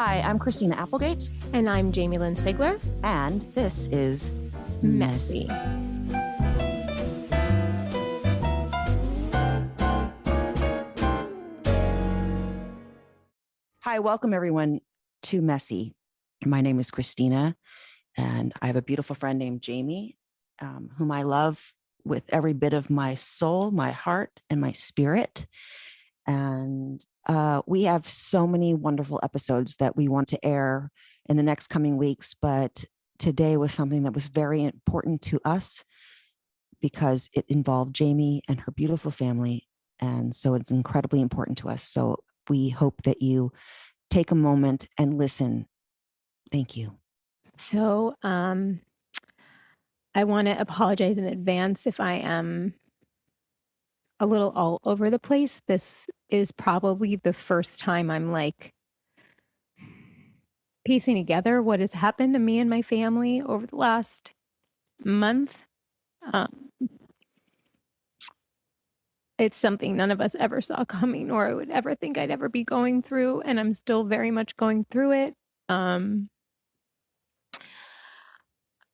Hi, I'm Christina Applegate. And I'm Jamie-Lynn Sigler. And this is Messy. Hi, welcome everyone to Messy. My name is Christina, and I have a beautiful friend named Jamie, whom I love with every bit of my soul, my heart, and my spirit. And we have so many wonderful episodes that we want to air in the next coming weeks. But today was something that was very important to us because it involved Jamie and her beautiful family. And so it's incredibly important to us. So we hope that you take a moment and listen. Thank you. So I want to apologize in advance if I am a little all over the place. This is probably the first time I'm like piecing together what has happened to me and my family over the last month. It's something none of us ever saw coming, or I would ever think I'd ever be going through, and I'm still very much going through it. About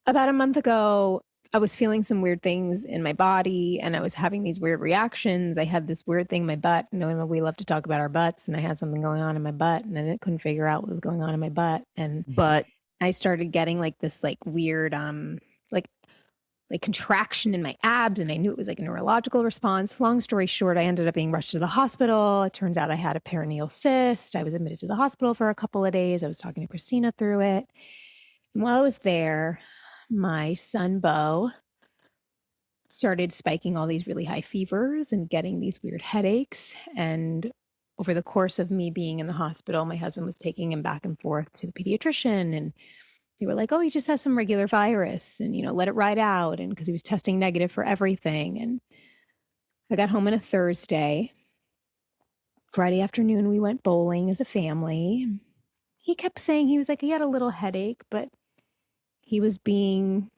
a month ago, I was feeling some weird things in my body, and I was having these weird reactions. I had this weird thing in my butt. You know, we love to talk about our butts, and I had something going on in my butt, and I couldn't figure out what was going on in my butt. But I started getting like this like weird like contraction in my abs, and I knew it was like a neurological response. Long story short, I ended up being rushed to the hospital. It turns out I had a perineal cyst. I was admitted to the hospital for a couple of days. I was talking to Christina through it. And while I was there, my son, Beau, started spiking all these really high fevers and getting these weird headaches. And over the course of me being in the hospital, my husband was taking him back and forth to the pediatrician, and they were like, oh, he just has some regular virus and, let it ride out. And because he was testing negative for everything. And I got home on a Thursday. Friday afternoon, we went bowling as a family. He kept saying he had a little headache, but he was being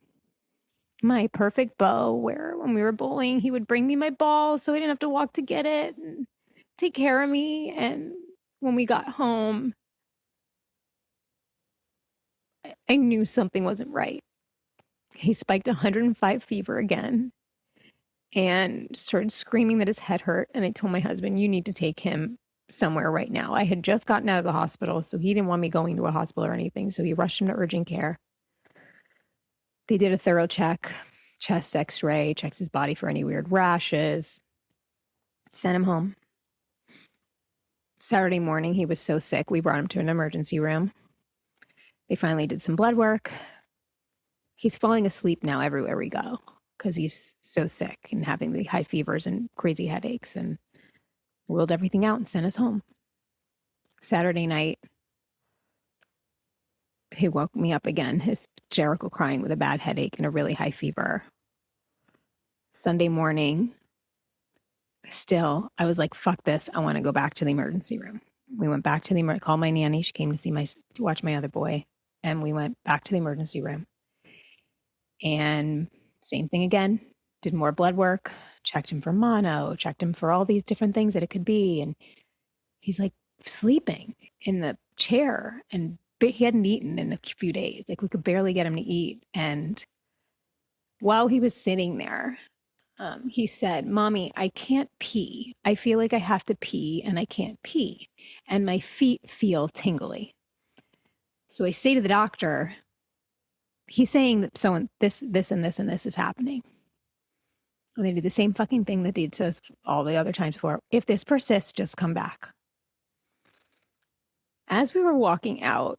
my perfect beau, where when we were bowling, he would bring me my ball so I didn't have to walk to get it and take care of me. And when we got home, I knew something wasn't right. He spiked 105 fever again and started screaming that his head hurt. And I told my husband, you need to take him somewhere right now. I had just gotten out of the hospital, so he didn't want me going to a hospital or anything. So he rushed him to urgent care. They did a thorough check, chest x-ray, checked his body for any weird rashes, sent him home. Saturday morning, he was so sick, we brought him to an emergency room. They finally did some blood work. He's falling asleep now everywhere we go because he's so sick and having the high fevers and crazy headaches, and ruled everything out and sent us home. Saturday night, he woke me up again, hysterical crying with a bad headache and a really high fever. Sunday morning, still, I was like, fuck this. I want to go back to the emergency room. We went back to called my nanny. She came to watch my other boy. And we went back to the emergency room. And same thing again, did more blood work, checked him for mono, checked him for all these different things that it could be. And he's like sleeping in the chair, and he hadn't eaten in a few days. Like we could barely get him to eat. And while he was sitting there, he said, Mommy, I can't pee. I feel like I have to pee and I can't pee. And my feet feel tingly. So I say to the doctor, he's saying that this and this and this is happening. And they do the same fucking thing that he says all the other times before. If this persists, just come back. As we were walking out,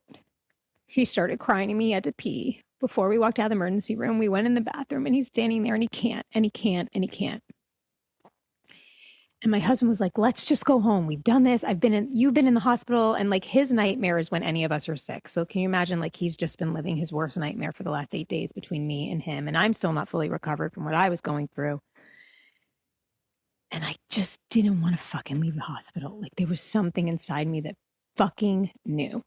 he started crying to me. He had to pee. Before we walked out of the emergency room, we went in the bathroom, and he's standing there, and he can't, and he can't, and he can't. And my husband was like, let's just go home. We've done this. You've been in the hospital. And like his nightmare is when any of us are sick. So can you imagine, like he's just been living his worst nightmare for the last 8 days between me and him. And I'm still not fully recovered from what I was going through. And I just didn't want to fucking leave the hospital. Like there was something inside me that fucking knew.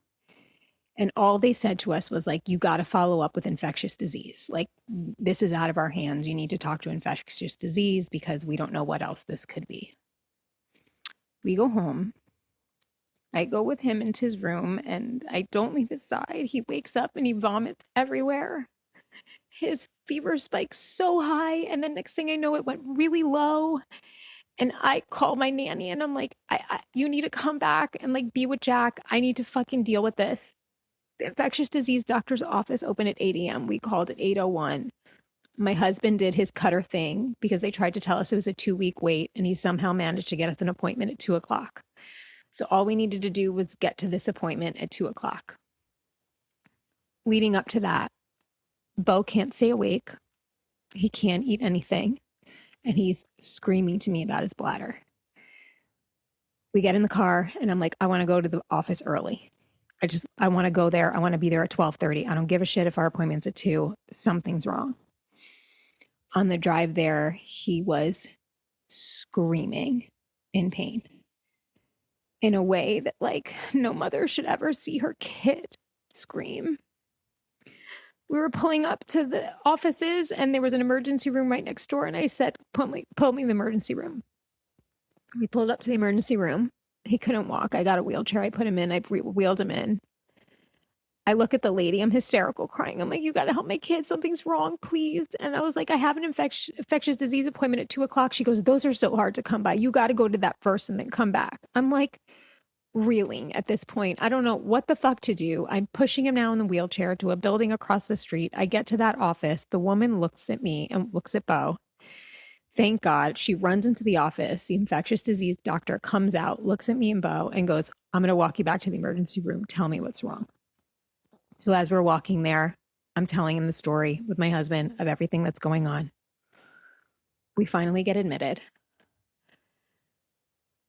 And all they said to us was like, you got to follow up with infectious disease. Like this is out of our hands. You need to talk to infectious disease because we don't know what else this could be. We go home. I go with him into his room and I don't leave his side. He wakes up and he vomits everywhere. His fever spikes so high. And the next thing I know, it went really low. And I call my nanny and I'm like, you need to come back and like be with Jack. I need to fucking deal with this. The infectious disease doctor's office opened at 8 a.m. We called at 8:01. My husband did his cutter thing because they tried to tell us it was a 2-week wait, and he somehow managed to get us an appointment at 2:00. So all we needed to do was get to this appointment at 2:00. Leading up to that, Beau can't stay awake. He can't eat anything. And he's screaming to me about his bladder. We get in the car and I'm like, I want to go to the office early. I want to go there. I want to be there at 12:30. I don't give a shit if our appointment's at 2. Something's wrong. On the drive there, he was screaming in pain in a way that like no mother should ever see her kid scream. We were pulling up to the offices and there was an emergency room right next door. And I said, pull me in the emergency room. We pulled up to the emergency room. He couldn't walk. I got a wheelchair. I put him in. I wheeled him in. I look at the lady. I'm hysterical, crying. I'm like, you got to help my kid. Something's wrong, please. And I was like, I have an infectious disease appointment at 2:00. She goes, those are so hard to come by. You got to go to that first and then come back. I'm like, reeling at this point. I don't know what the fuck to do. I'm pushing him now in the wheelchair to a building across the street. I get to that office. The woman looks at me and looks at Beau. Thank God. She runs into the office. The infectious disease doctor comes out, looks at me and Beau and goes, I'm going to walk you back to the emergency room. Tell me what's wrong. So as we're walking there, I'm telling him the story with my husband of everything that's going on. We finally get admitted.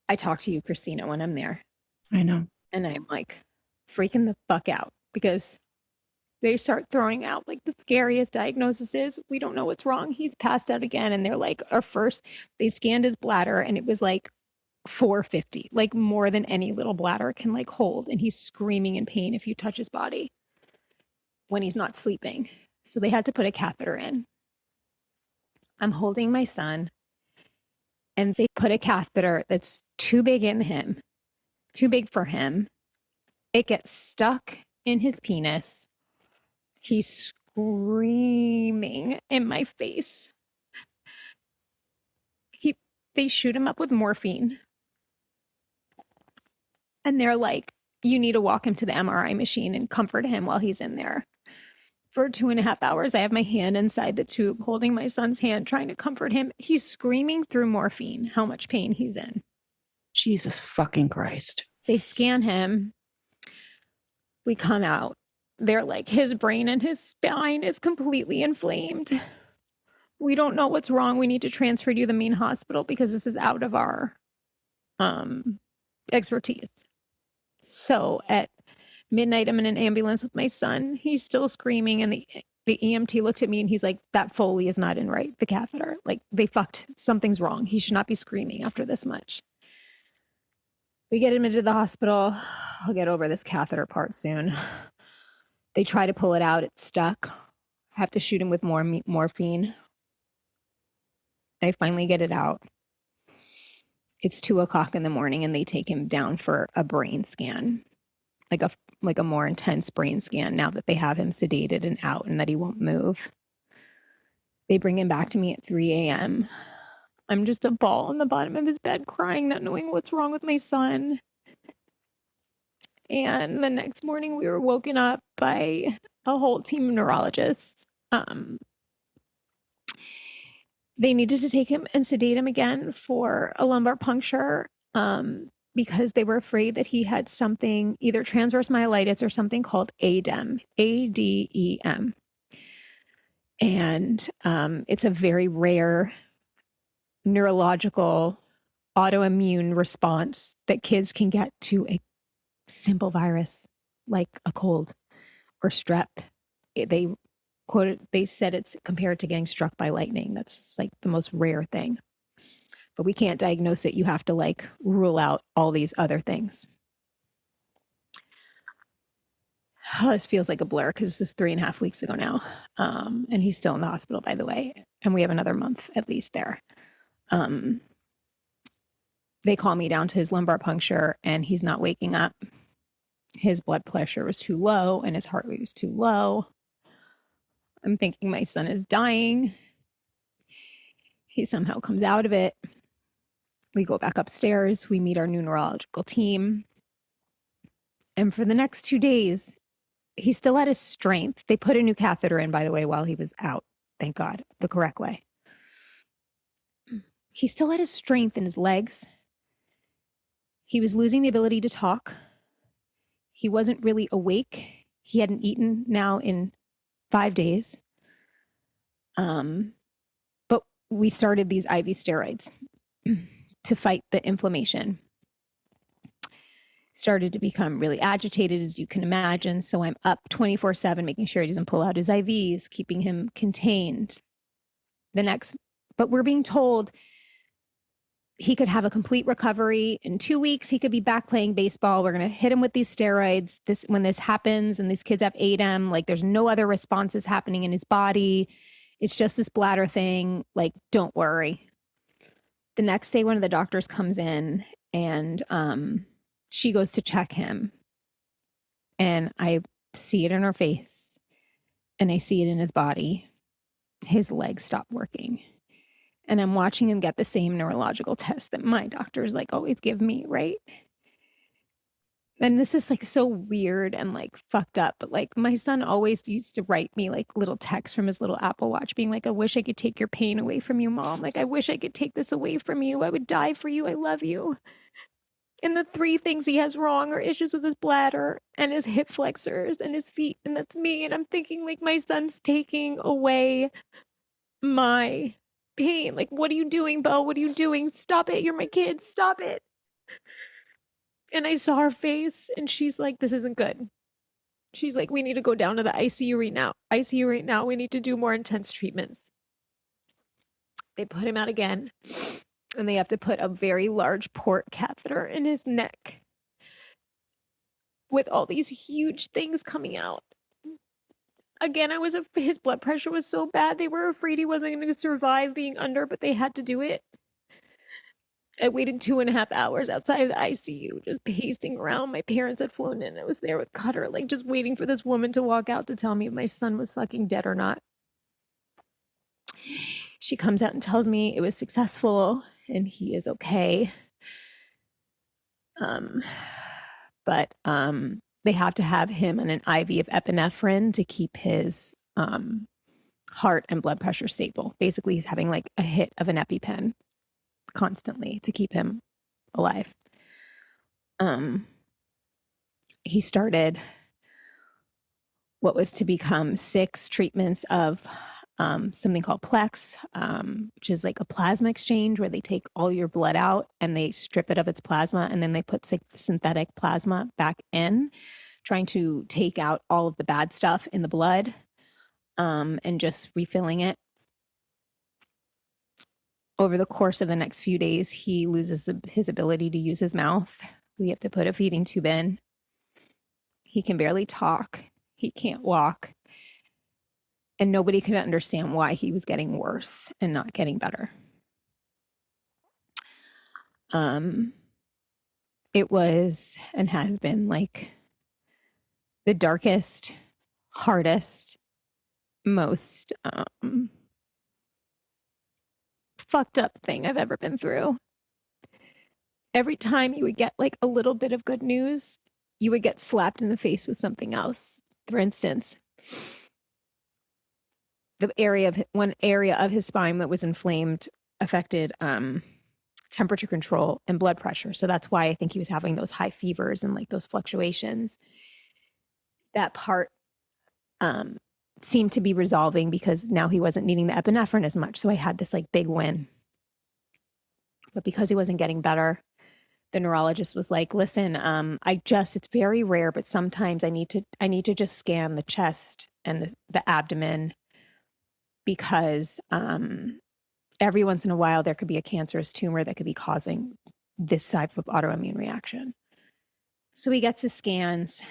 I talk to you, Christina, when I'm there. I know. And I'm like freaking the fuck out because they start throwing out like the scariest diagnosis is we don't know what's wrong. He's passed out again. And they're like, they scanned his bladder and it was like 450, like more than any little bladder can like hold. And he's screaming in pain if you touch his body when he's not sleeping. So they had to put a catheter in. I'm holding my son and they put a catheter that's too big for him. It gets stuck in his penis. He's screaming in my face. They shoot him up with morphine. And they're like, you need to walk him to the MRI machine and comfort him while he's in there. For 2.5 hours, I have my hand inside the tube, holding my son's hand, trying to comfort him. He's screaming through morphine how much pain he's in. Jesus fucking Christ. They scan him. We come out. They're like, his brain and his spine is completely inflamed. We don't know what's wrong. We need to transfer you to the main hospital because this is out of our expertise. So at midnight, I'm in an ambulance with my son. He's still screaming. And the EMT looked at me and he's like, that Foley is not in right. The catheter, like they fucked. Something's wrong. He should not be screaming after this much. We get admitted to the hospital. I'll get over this catheter part soon. They try to pull it out. It's stuck. I have to shoot him with more morphine. I finally get it out. It's 2:00 in the morning and they take him down for a brain scan, like a more intense brain scan now that they have him sedated and out and that he won't move. They bring him back to me at 3 a.m. I'm just a ball on the bottom of his bed crying, not knowing what's wrong with my son. And the next morning we were woken up by a whole team of neurologists. They needed to take him and sedate him again for a lumbar puncture because they were afraid that he had something, either transverse myelitis or something called ADEM, ADEM. And it's a very rare neurological autoimmune response that kids can get to a simple virus like a cold or strep. They said it's compared to getting struck by lightning. That's like the most rare thing. But we can't diagnose it. You have to like rule out all these other things. Oh, this feels like a blur because this is 3.5 weeks ago now. And he's still in the hospital, by the way. And we have another month at least there. They call me down to his lumbar puncture and he's not waking up. His blood pressure was too low and his heart rate was too low. I'm thinking my son is dying. He somehow comes out of it. We go back upstairs. We meet our new neurological team. And for the next 2 days, he's still at his strength. They put a new catheter in, by the way, while he was out. Thank God, the correct way. He still had his strength in his legs. He was losing the ability to talk. He wasn't really awake. He hadn't eaten now in 5 days. But we started these IV steroids to fight the inflammation. Started to become really agitated, as you can imagine. So I'm up 24/7, making sure he doesn't pull out his IVs, keeping him contained. But we're being told he could have a complete recovery. In 2 weeks, he could be back playing baseball. We're going to hit him with these steroids. When this happens and these kids have ADEM, like there's no other responses happening in his body. It's just this bladder thing. Like, don't worry. The next day, one of the doctors comes in and she goes to check him. And I see it in her face and I see it in his body. His legs stop working. And I'm watching him get the same neurological test that my doctors like always give me, right? And this is like so weird and like fucked up. But like my son always used to write me like little texts from his little Apple Watch being like, I wish I could take your pain away from you, Mom. Like, I wish I could take this away from you. I would die for you. I love you. And the 3 things he has wrong are issues with his bladder and his hip flexors and his feet. And that's me. And I'm thinking like my son's taking away my pain. Like, what are you doing, Beau? What are you doing? Stop it. You're my kid. Stop it. And I saw her face and she's like, this isn't good. She's like, we need to go down to the ICU right now. ICU right now. We need to do more intense treatments. They put him out again. And they have to put a very large port catheter in his neck with all these huge things coming out. Again, his blood pressure was so bad. They were afraid he wasn't going to survive being under, but they had to do it. I waited 2.5 hours outside of the ICU, just pacing around. My parents had flown in. I was there with Cutter, like just waiting for this woman to walk out to tell me if my son was fucking dead or not. She comes out and tells me it was successful and he is okay. But they have to have him on an IV of epinephrine to keep his heart and blood pressure stable. Basically, he's having like a hit of an EpiPen constantly to keep him alive. He started what was to become 6 treatments of something called Plex, which is like a plasma exchange where they take all your blood out and they strip it of its plasma and then they put synthetic plasma back in, trying to take out all of the bad stuff in the blood and just refilling it. Over the course of the next few days, he loses his ability to use his mouth. We have to put a feeding tube in. He can barely talk. He can't walk. And nobody could understand why he was getting worse and not getting better. It was and has been like the darkest, hardest, most fucked up thing I've ever been through. Every time you would get like a little bit of good news, you would get slapped in the face with something else. For instance, one area of his spine that was inflamed affected temperature control and blood pressure. So that's why I think he was having those high fevers and like those fluctuations. That part seemed to be resolving because now he wasn't needing the epinephrine as much. So I had this like big win. But because he wasn't getting better, the neurologist was like, listen, it's very rare, but sometimes I need to just scan the chest and the abdomen because every once in a while there could be a cancerous tumor that could be causing this type of autoimmune reaction. So he gets his scans.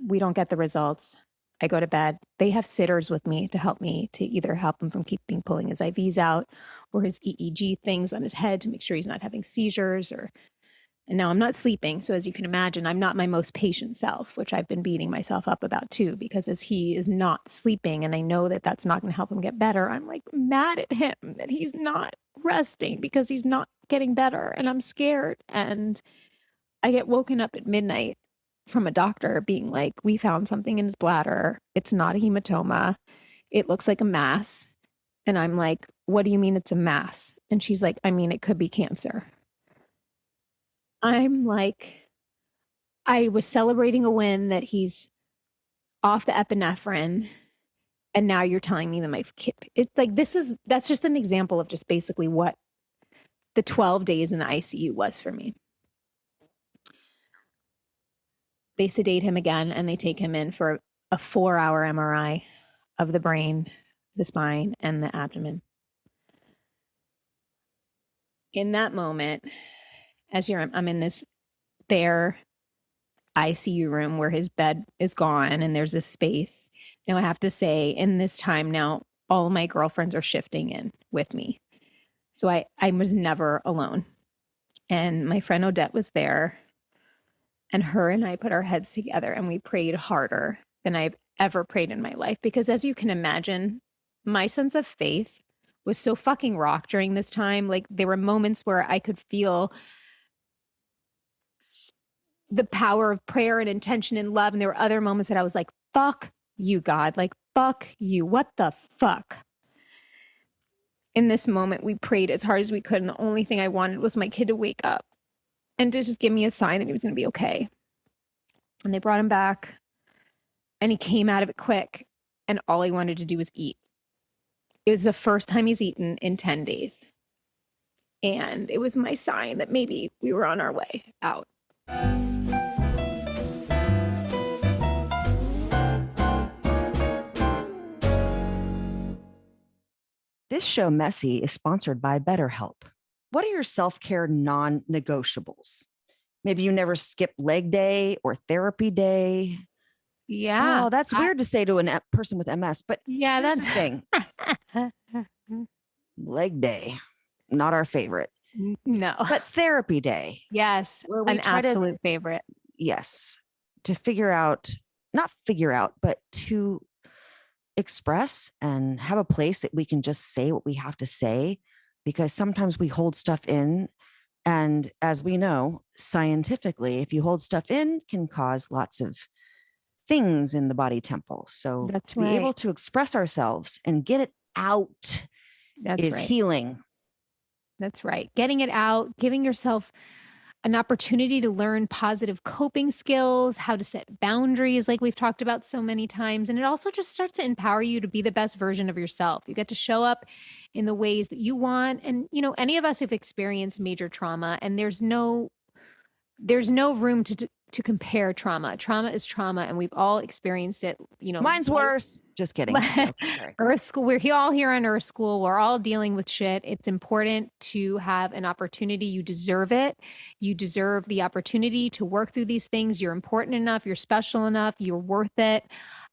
We don't get the results. I go to bed. They have sitters with me to help me to either help him from keeping pulling his IVs out or his EEG things on his head to make sure he's not having seizures and now I'm not sleeping. So as you can imagine, I'm not my most patient self, which I've been beating myself up about too, because as he is not sleeping and I know that that's not going to help him get better, I'm like mad at him that he's not resting because he's not getting better and I'm scared. And I get woken up at midnight from a doctor being like, we found something in his bladder. It's not a hematoma. It looks like a mass. And I'm like, what do you mean it's a mass? And she's like, I mean, it could be cancer. I'm like, I was celebrating a win that he's off the epinephrine. And now you're telling me that my kid, it's like, that's just an example of just basically what the 12 days in the ICU was for me. They sedate him again and they take him in for a 4-hour MRI of the brain, the spine, and the abdomen. In that moment, I'm in this bare ICU room where his bed is gone and there's a space. Now I have to say, in this time now, all of my girlfriends are shifting in with me. So I was never alone. And my friend Odette was there. And her and I put our heads together and we prayed harder than I've ever prayed in my life. Because as you can imagine, my sense of faith was so fucking rock during this time. Like there were moments where I could feel the power of prayer and intention and love. And there were other moments that I was like, fuck you, God. Like, fuck you. What the fuck? In this moment, we prayed as hard as we could. And the only thing I wanted was my kid to wake up and to just give me a sign that he was going to be okay. And they brought him back and he came out of it quick. And all he wanted to do was eat. It was the first time he's eaten in 10 days. And it was my sign that maybe we were on our way out. This show, Messy, is sponsored by BetterHelp. What are your self-care non-negotiables? Maybe you never skip leg day or therapy day. Yeah. Oh, that's weird to say to a person with MS, but yeah, here's that's the thing. Leg day, not our favorite. No. But therapy day. Yes, where we an absolute favorite. Yes. To not figure out, but to express and have a place that we can just say what we have to say, because sometimes we hold stuff in. And as we know, scientifically, if you hold stuff in, can cause lots of things in the body temple. So That's to be able to express ourselves and get it out is healing. That's right. Getting it out, giving yourself an opportunity to learn positive coping skills, how to set boundaries, like we've talked about so many times. And it also just starts to empower you to be the best version of yourself. You get to show up in the ways that you want. And, you know, any of us have experienced major trauma, and there's no room to compare trauma. Trauma is trauma, and we've all experienced it. You know, mine's worse. Just kidding. Earth School. We're all here on Earth School. We're all dealing with shit. It's important to have an opportunity. You deserve it. You deserve the opportunity to work through these things. You're important enough. You're special enough. You're worth it.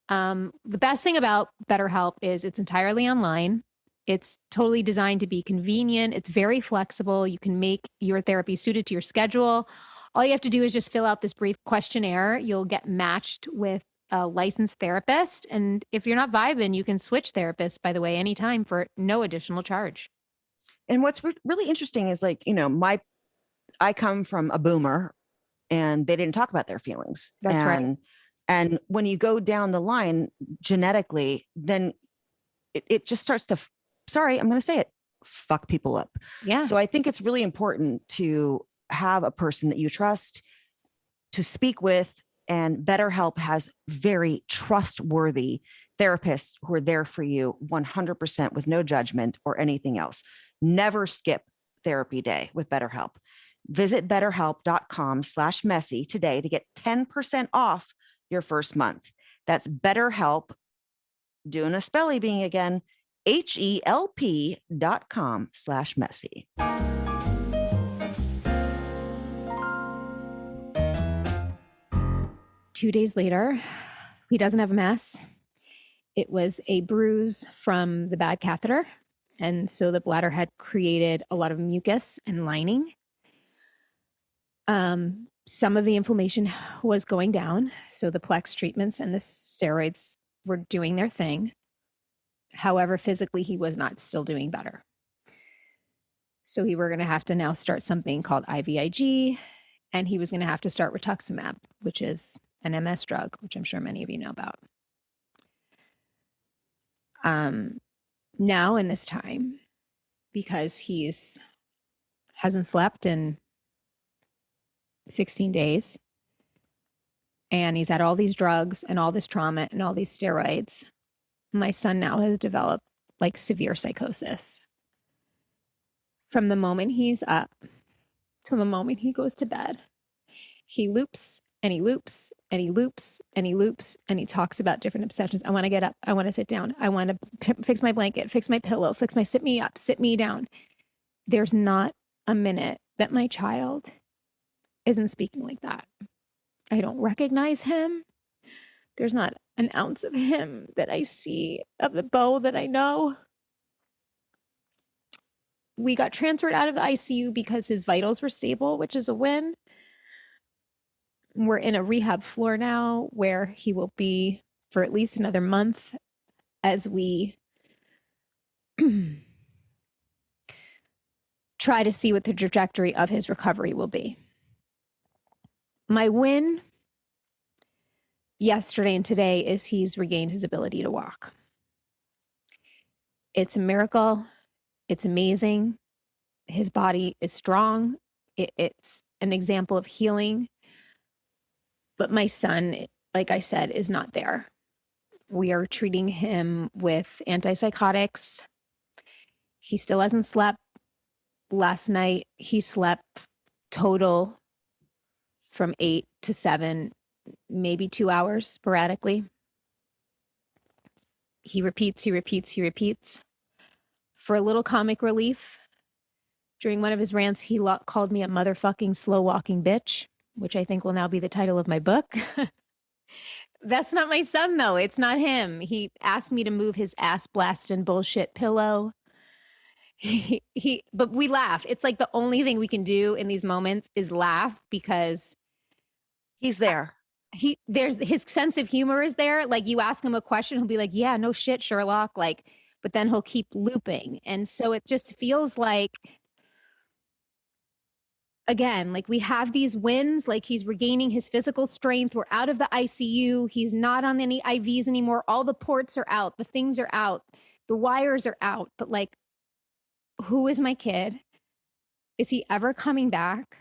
The best thing about BetterHelp is it's entirely online. It's totally designed to be convenient. It's very flexible. You can make your therapy suited to your schedule. All you have to do is just fill out this brief questionnaire. You'll get matched with a licensed therapist. And if you're not vibing, you can switch therapists, by the way, anytime for no additional charge. And what's really interesting is, like, you know, I come from a boomer and they didn't talk about their feelings. That's right. And when you go down the line genetically, then it just starts to, sorry, I'm going to say it, fuck people up. Yeah. So I think it's really important to have a person that you trust to speak with. And BetterHelp has very trustworthy therapists who are there for you 100% with no judgment or anything else. Never skip therapy day with BetterHelp. Visit betterhelp.com/messy today to get 10% off your first month. That's BetterHelp, doing a spelling bee again, HELP.com/messy. 2 days later, he doesn't have a mass. It was a bruise from the bad catheter. And so the bladder had created a lot of mucus and lining. Some of the inflammation was going down. So the Plex treatments and the steroids were doing their thing. However, physically, he was not still doing better. So we were going to have to now start something called IVIG, and he was going to have to start rituximab, which is an MS drug, which I'm sure many of you know about. Now in this time, because he's hasn't slept in 16 days, and he's had all these drugs and all this trauma and all these steroids, my son now has developed like severe psychosis. From the moment he's up to the moment he goes to bed, he loops and he loops and he loops and he loops and he talks about different obsessions. I want to get up. I want to sit down. I want to fix my blanket, fix my pillow, sit me up, sit me down. There's not a minute that my child isn't speaking like that. I don't recognize him. There's not an ounce of him that I see of the Beau that I know. We got transferred out of the ICU because his vitals were stable, which is a win. We're in a rehab floor now where he will be for at least another month as we try to see what the trajectory of his recovery will be. My win yesterday and today is he's regained his ability to walk. It's a miracle. It's amazing. His body is strong. It's an example of healing. But my son, like I said, is not there. We are treating him with antipsychotics. He still hasn't slept. Last night, he slept total from 8 to 7, maybe 2 hours sporadically. He repeats. For a little comic relief, during one of his rants, he called me a motherfucking slow walking bitch, which I think will now be the title of my book. That's not my son, though. It's not him. He asked me to move his ass blasting bullshit pillow. But we laugh. It's like the only thing we can do in these moments is laugh because he's there. There's his sense of humor is there. Like you ask him a question, he'll be like, yeah, no shit, Sherlock. Like, but then he'll keep looping. And so it just feels like, again, like we have these wins, like he's regaining his physical strength. We're out of the ICU. He's not on any IVs anymore. All the ports are out. The things are out. The wires are out. But like, who is my kid? Is he ever coming back?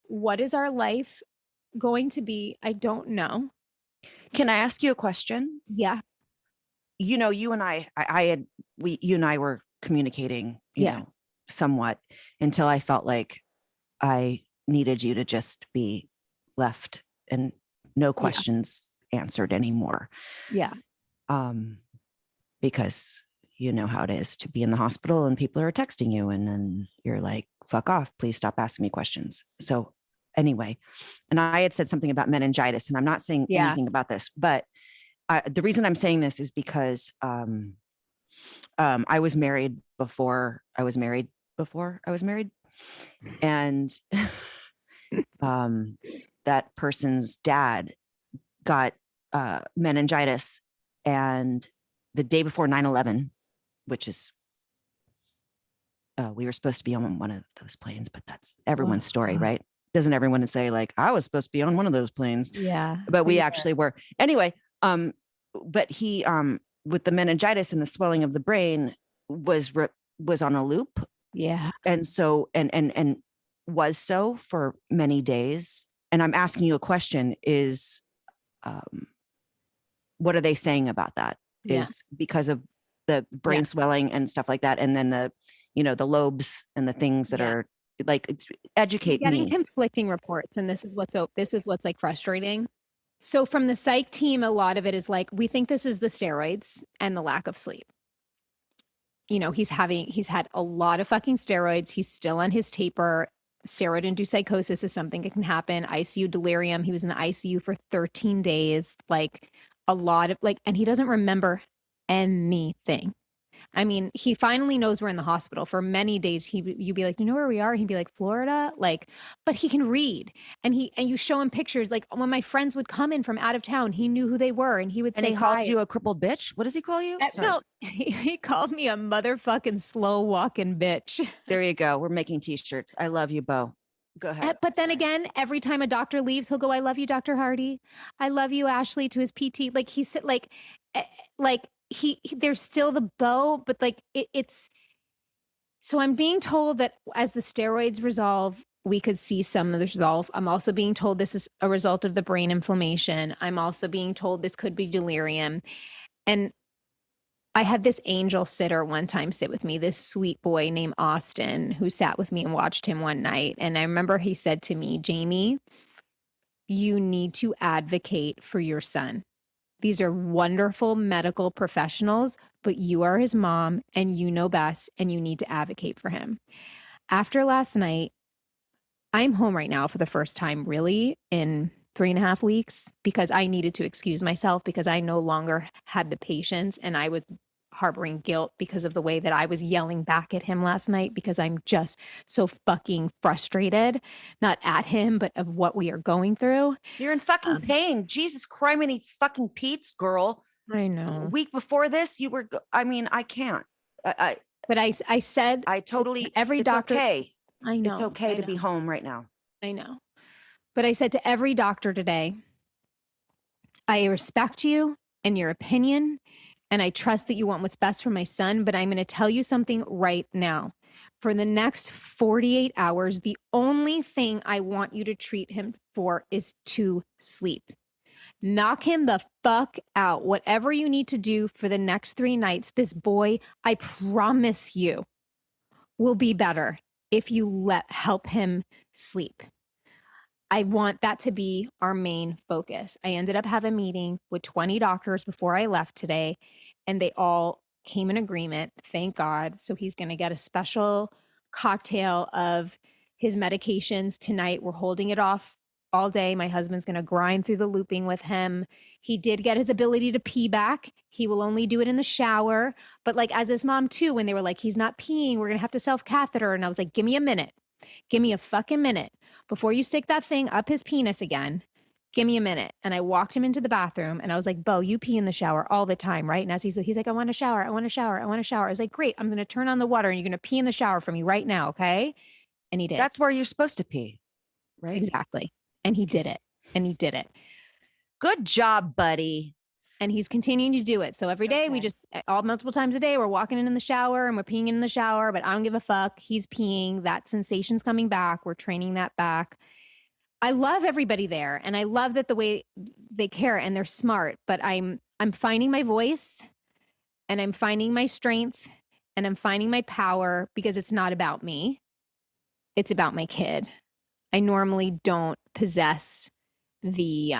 What is our life going to be? I don't know. Can I ask you a question? Yeah. You know, you and you and I were communicating, you know, somewhat until I felt like I needed you to just be left and no questions answered anymore. Yeah. Because you know how it is to be in the hospital and people are texting you and then you're like, fuck off, please stop asking me questions. So anyway, and I had said something about meningitis and I'm not saying anything about this, but the reason I'm saying this is because I was married before I was married. And that person's dad got meningitis, and the day before 9/11, which is we were supposed to be on one of those planes, but that's everyone's story, right? Doesn't everyone say like, I was supposed to be on one of those planes? Yeah. But we actually were. Anyway, but he with the meningitis and the swelling of the brain was on a loop. Yeah. And so and was so for many days. And I'm asking you a question is what are they saying about that? Is because of the brain swelling and stuff like that, and then the lobes and the things that are like, educate me. Getting conflicting reports, and this is what's like frustrating. So from the psych team, a lot of it is like, we think this is the steroids and the lack of sleep. You know, he's had a lot of fucking steroids. He's still on his taper. Steroid-induced psychosis is something that can happen. ICU delirium. He was in the ICU for 13 days. Like, a lot of and he doesn't remember anything. I mean, he finally knows we're in the hospital. For many days, you'd be like, you know where we are? He'd be like, Florida. But he can read. And you show him pictures. Like when my friends would come in from out of town, he knew who they were and he would say he calls hi. you a crippled bitch. What does he call you? No, he called me a motherfucking slow walking bitch. There you go. We're making t-shirts. I love you, Beau. Go ahead. But then again, every time a doctor leaves, he'll go, I love you, Dr. Hardy. I love you, Ashley, to his PT. Like he said, he there's still the Beau, but it's so I'm being told that as the steroids resolve, we could see some of the resolve. I'm also being told this is a result of the brain inflammation. I'm also being told this could be delirium. And I had this angel sitter one time sit with me, this sweet boy named Austin, who sat with me and watched him one night. And I remember he said to me, Jamie, you need to advocate for your son. These are wonderful medical professionals, but you are his mom and you know best and you need to advocate for him. After last night, I'm home right now for the first time really in 3.5 weeks because I needed to excuse myself because I no longer had the patience and I was harboring guilt because of the way that I was yelling back at him last night because I'm just so fucking frustrated, not at him, but of what we are going through. You're in fucking pain. Jesus criminy fucking Pete's, girl. I know. A week before this, you were, I mean, I can't. But I said, I totally, every doctor. Okay. I know. It's okay to be home right now. I know. But I said to every doctor today, I respect you and your opinion, and I trust that you want what's best for my son, but I'm going to tell you something right now. For the next 48 hours, the only thing I want you to treat him for is to sleep. Knock him the fuck out. Whatever you need to do for the next 3 nights, this boy, I promise you, will be better if you help him sleep. I want that to be our main focus. I ended up having a meeting with 20 doctors before I left today, and they all came in agreement, thank God. So he's going to get a special cocktail of his medications tonight. We're holding it off all day. My husband's going to grind through the looping with him. He did get his ability to pee back. He will only do it in the shower. But as his mom too, when they were like, he's not peeing, we're going to have to self-catheter. And I was like, give me a minute. Give me a fucking minute before you stick that thing up his penis again. Give me a minute. And I walked him into the bathroom and I was like, Beau, you pee in the shower all the time, right? And as he's like, I want to shower. I want to shower. I want to shower. I was like, great. I'm going to turn on the water and you're going to pee in the shower for me right now. Okay. And he did. That's where you're supposed to pee, right? Exactly. And he did it. And he did it. Good job, buddy. And he's continuing to do it. So every day we just multiple times a day, we're walking in the shower and we're peeing in the shower, but I don't give a fuck. He's peeing. That sensation's coming back. We're training that back. I love everybody there. And I love that the way they care and they're smart, but I'm finding my voice and I'm finding my strength and I'm finding my power because it's not about me. It's about my kid. I normally don't possess the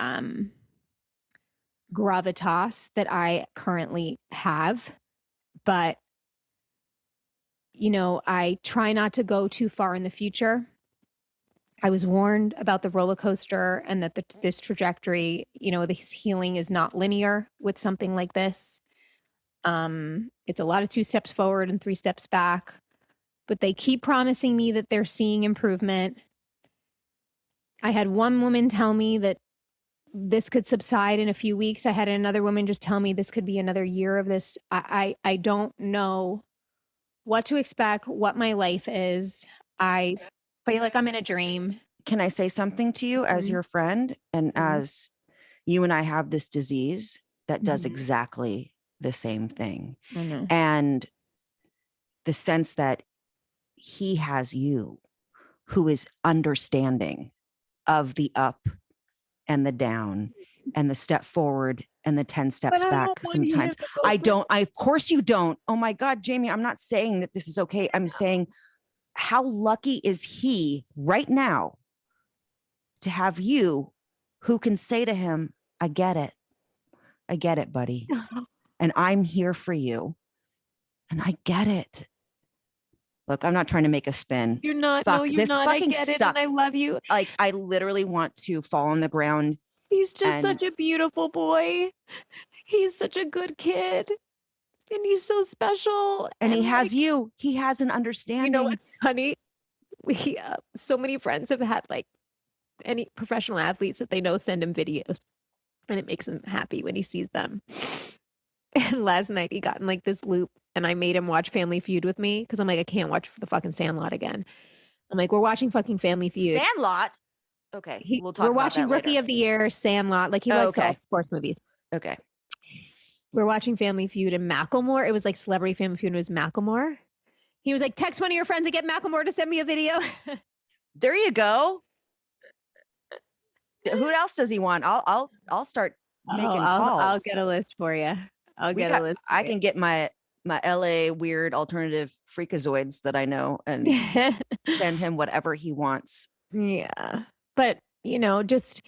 gravitas that I currently have, but I try not to go too far in the future. I was warned about the roller coaster and that this trajectory, this healing is not linear with something like this. It's a lot of 2 steps forward and 3 steps back, but they keep promising me that they're seeing improvement. I had one woman tell me that this could subside in a few weeks. I had another woman just tell me this could be another year of this. I don't know what to expect, what my life is. I feel like I'm in a dream. Can I say something to you as your friend and as you and I have this disease that does exactly the same thing? And the sense that he has you who is understanding of the up and the down and the step forward and the 10 steps back. Sometimes of course you don't. Oh my God, Jamie, I'm not saying that this is okay. I'm saying how lucky is he right now to have you who can say to him, I get it, buddy. And I'm here for you. And I get it. Look, I'm not trying to make a spin. You're not. Fuck, no, you're this not. I fucking get it. sucks. And I love you. I literally want to fall on the ground He's just And such a beautiful boy. He's such a good kid. And he's so special. and he has like, you. He has an understanding. you know what's funny? We so many friends have had like any professional athletes that they know send him videos, and it makes him happy when he sees them. And last night he got in like this loop, and I made him watch Family Feud with me because I'm like, I can't watch the fucking Sandlot again. I'm like, we're watching fucking Family Feud. Sandlot. Okay, we'll talk We're about watching that Rookie later. of the Year, Sandlot. Like he likes all sports movies. Okay. We're watching Family Feud, and Macklemore. It was like Celebrity Family Feud. And it was Macklemore. He was like, text one of your friends and get Macklemore to send me a video. There you go. Who else does he want? I'll start making calls. I'll get a list for you. I can get my LA weird alternative freakazoids that I know and send him whatever he wants. Yeah. But, you know, just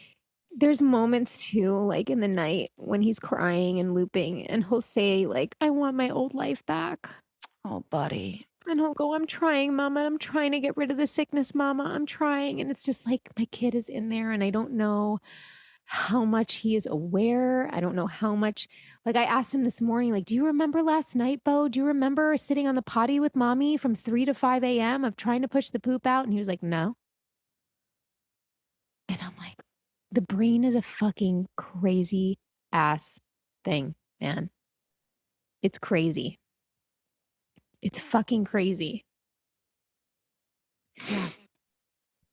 there's moments too, like in the night when he's crying and looping, and he'll say, like, I want my old life back. Oh, buddy. And he'll go, I'm trying, Mama. I'm trying to get rid of the sickness, Mama. I'm trying. And it's just like my kid is in there, and I don't know how much he is aware. I don't know how much. Like I asked him this morning, like, do you remember last night, Beau? Do you remember sitting on the potty with Mommy from 3 to 5 a.m. of trying to push the poop out? And he was like, no. And I'm like, the brain is a fucking crazy ass thing, man. It's crazy. It's fucking crazy. Yeah.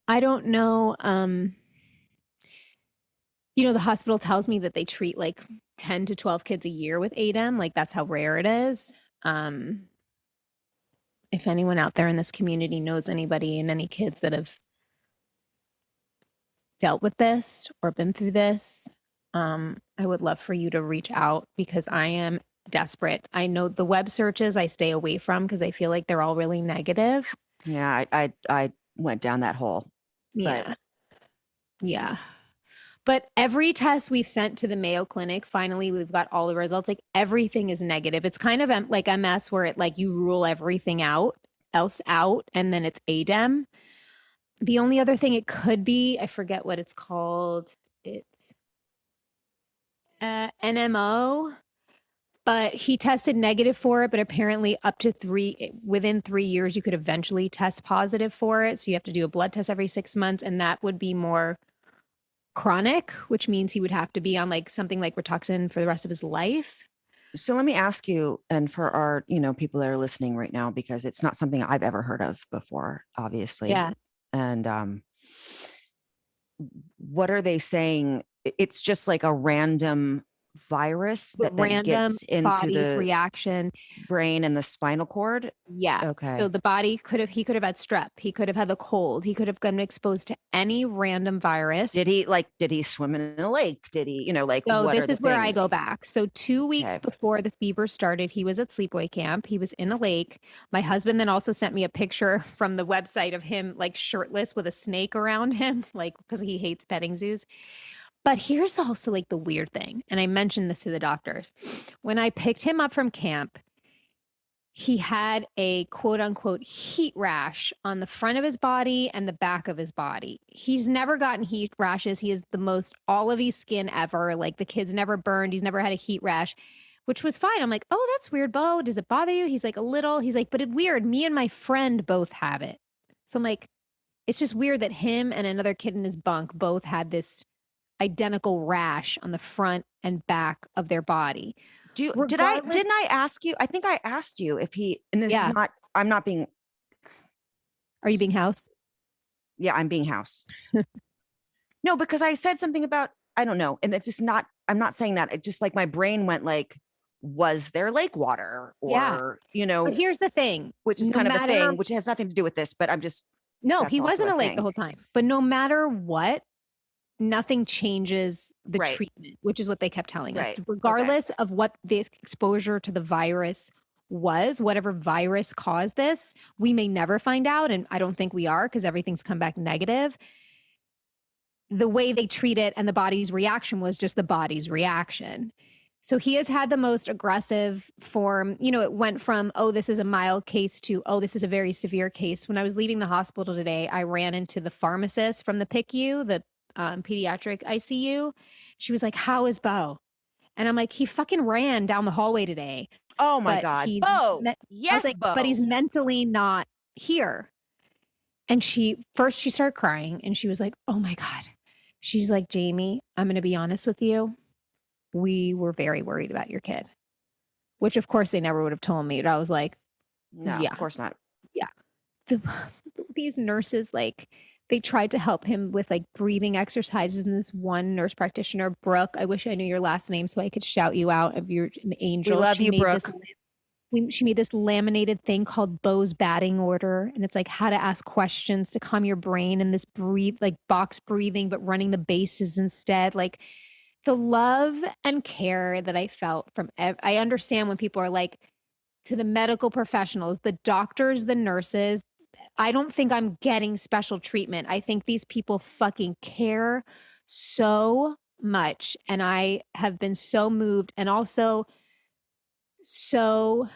I don't know. You know, the hospital tells me that they treat like 10 to 12 kids a year with ADEM. Like that's how rare it is. If anyone out there in this community knows anybody and any kids that have dealt with this or been through this, I would love for you to reach out because I am desperate. I know the web searches I stay away from because I feel like they're all really negative. Yeah, I went down that hole. Yeah. Yeah. But every test we've sent to the Mayo Clinic, finally, we've got all the results. Like everything is negative. It's kind of like MS where it like you rule everything else out, and then it's ADEM. The only other thing it could be, I forget what it's called. It's NMO, but he tested negative for it. But apparently within 3 years, you could eventually test positive for it. So you have to do a blood test every 6 months, and that would be more chronic, which means he would have to be on like something like Rituxan for the rest of his life. So let me ask you, and for our, people that are listening right now, because it's not something I've ever heard of before, obviously. Yeah. And what are they saying? It's just like a random virus that then gets into the reaction, brain and the spinal cord. Yeah. Okay. So the body he could have had strep. He could have had the cold. He could have gotten exposed to any random virus. Did he swim in a lake? Did he, So what this is where I things? go back. So 2 weeks before the fever started, he was at sleepaway camp. He was in a lake. My husband then also sent me a picture from the website of him like shirtless with a snake around him, like because he hates petting zoos. But here's also like the weird thing. And I mentioned this to the doctors. When I picked him up from camp, he had a quote unquote heat rash on the front of his body and the back of his body. He's never gotten heat rashes. He is the most olivey skin ever. Like the kid's never burned. He's never had a heat rash, which was fine. I'm like, oh, that's weird, Beau. Does it bother you? He's like, a little. He's like, but it's weird. Me and my friend both have it. So I'm like, it's just weird that him and another kid in his bunk both had this identical rash on the front and back of their body. Didn't I ask you? I think I asked you if he, and this is not, I'm not being. Are you being house? Yeah, I'm being house. No, because I said something about, I don't know. And it's just not, I'm not saying that. It just like my brain went like, was there lake water or, But here's the thing. Which is kind of a thing, which has nothing to do with this, but I'm just. No, he wasn't a lake the whole time, but no matter what, nothing changes the treatment, which is what they kept telling us. Regardless of what the exposure to the virus was, whatever virus caused this, we may never find out. And I don't think we are because everything's come back negative. The way they treat it and the body's reaction was just the body's reaction. So he has had the most aggressive form. It went from, oh, this is a mild case to, oh, this is a very severe case. When I was leaving the hospital today, I ran into the pharmacist from the PICU, the pediatric ICU. She was like, how is Beau? And I'm like, he fucking ran down the hallway today. Oh my But God. he's Beau. I was Yes, like, Beau. but he's mentally not here. And she started crying and she was like, oh my God. She's like, Jamie, I'm going to be honest with you. We were very worried about your kid, which of course they never would have told me. But I was like, No, yeah, of course not. yeah. These nurses, like, they tried to help him with like breathing exercises. And this one nurse practitioner, Brooke, I wish I knew your last name so I could shout you out if you're an angel. We love you, Brooke. She made this laminated thing called Beau's batting order. And it's like how to ask questions to calm your brain and this like box breathing, but running the bases instead. Like the love and care that I felt from, I understand when people are like, to the medical professionals, the doctors, the nurses, I don't think I'm getting special treatment. I think these people fucking care so much. And I have been so moved and also so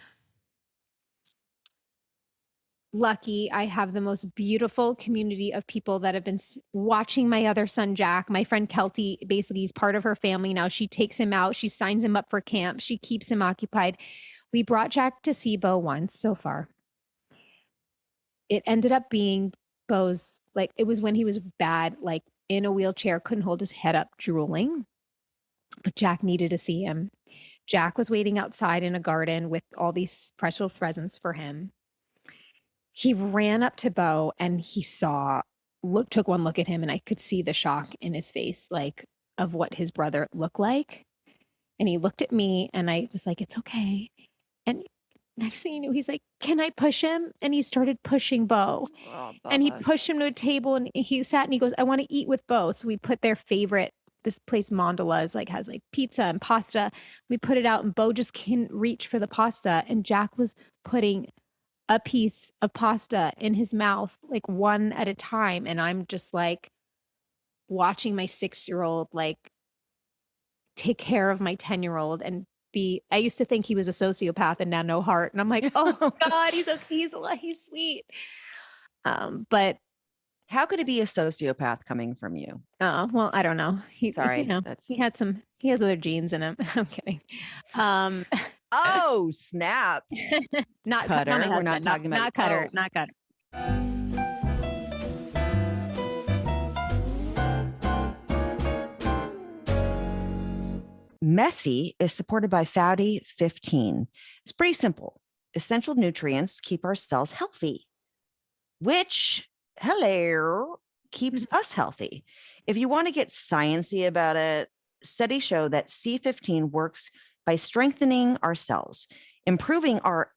lucky. I have the most beautiful community of people that have been watching my other son, Jack. My friend Kelty, basically, he's part of her family now. She takes him out. She signs him up for camp. She keeps him occupied. We brought Jack to see Beau once so far. It ended up being Beau's, like, it was when he was bad, like in a wheelchair, couldn't hold his head up, drooling. But Jack needed to see him. Jack was waiting outside in a garden with all these precious presents for him. He ran up to Beau and he took one look at him, and I could see the shock in his face, like of what his brother looked like. And he looked at me and I was like, it's okay. And next thing you knew, he's like, can I push him? And he started pushing Beau. Oh, and he pushed him to a table and he sat and he goes, I want to eat with Beau. So we put their favorite, this place Mondola's like has like pizza and pasta. We put it out and Beau just couldn't reach for the pasta. And Jack was putting a piece of pasta in his mouth, like one at a time. And I'm just like watching my 6-year-old, like take care of my 10-year-old and I used to think he was a sociopath and now no heart. And I'm like, oh God, he's okay. He's sweet. But how could it be a sociopath coming from you? Well, I don't know. Sorry, he has other genes in him. I'm kidding. Oh, snap. Not Cutter. Not We're not talking about not Cutter. Not Cutter. Messy is supported by Fatty 15. It's pretty simple. Essential nutrients keep our cells healthy, which, keeps us healthy. If you want to get sciencey about it, studies show that C15 works by strengthening our cells, improving our,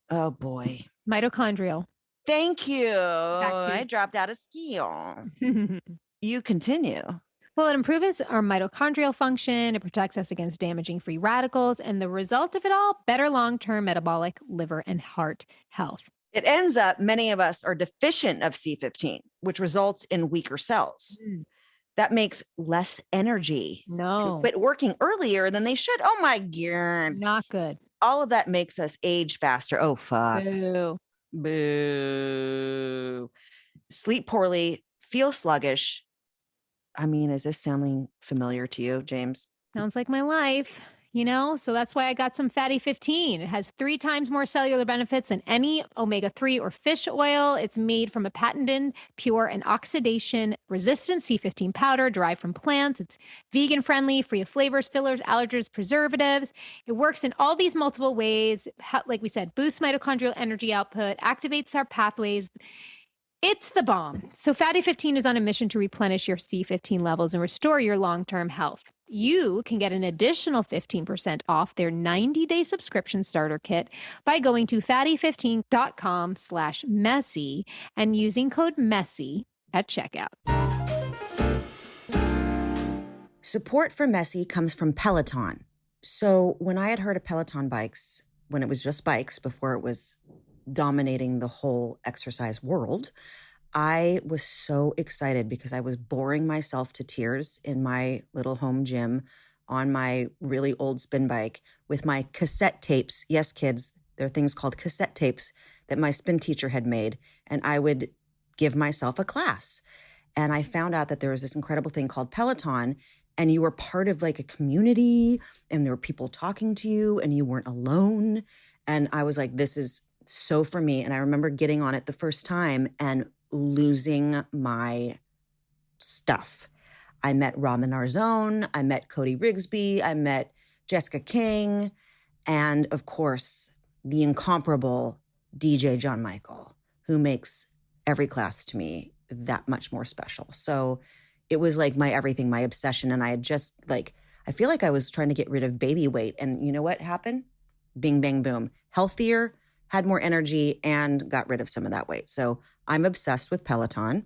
mitochondrial. Thank you. I dropped out of skill. You continue. Well, it improves our mitochondrial function. It protects us against damaging free radicals. And the result of it all, better long-term metabolic, liver, and heart health. It ends up, many of us are deficient of C15, which results in weaker cells. That makes less energy. No. But working earlier than they should. Oh my God. Not good. All of that makes us age faster. Oh, fuck. Boo. Boo. Sleep poorly, feel sluggish. I mean, is this sounding familiar to you, James? Sounds like my life, so that's why I got some Fatty 15. It has 3 times more cellular benefits than any omega-3 or fish oil. It's made from a patented, pure, and oxidation-resistant C15 powder derived from plants. It's vegan-friendly, free of flavors, fillers, allergens, preservatives. It works in all these multiple ways. Like we said, boosts mitochondrial energy output, activates our pathways. It's the bomb. So Fatty 15 is on a mission to replenish your C15 levels and restore your long-term health. You can get an additional 15% off their 90-day subscription starter kit by going to fatty15.com/messy and using code MESSY at checkout. Support for Messy comes from Peloton. So when I had heard of Peloton bikes, when it was just bikes before it was dominating the whole exercise world, I was so excited because I was boring myself to tears in my little home gym on my really old spin bike with my cassette tapes. Yes, kids, there are things called cassette tapes that my spin teacher had made, and I would give myself a class. And I found out that there was this incredible thing called Peloton, and you were part of like a community, and there were people talking to you, and you weren't alone. And I was like, this is so for me. And I remember getting on it the first time and losing my stuff. I met Ramen Arzone, I met Cody Rigsby, I met Jessica King, and of course, the incomparable DJ John Michael, who makes every class to me that much more special. So it was like my everything, my obsession. And I had just like, I feel like I was trying to get rid of baby weight. And you know what happened? Bing, bang, boom. Healthier, had more energy, and got rid of some of that weight. So I'm obsessed with Peloton.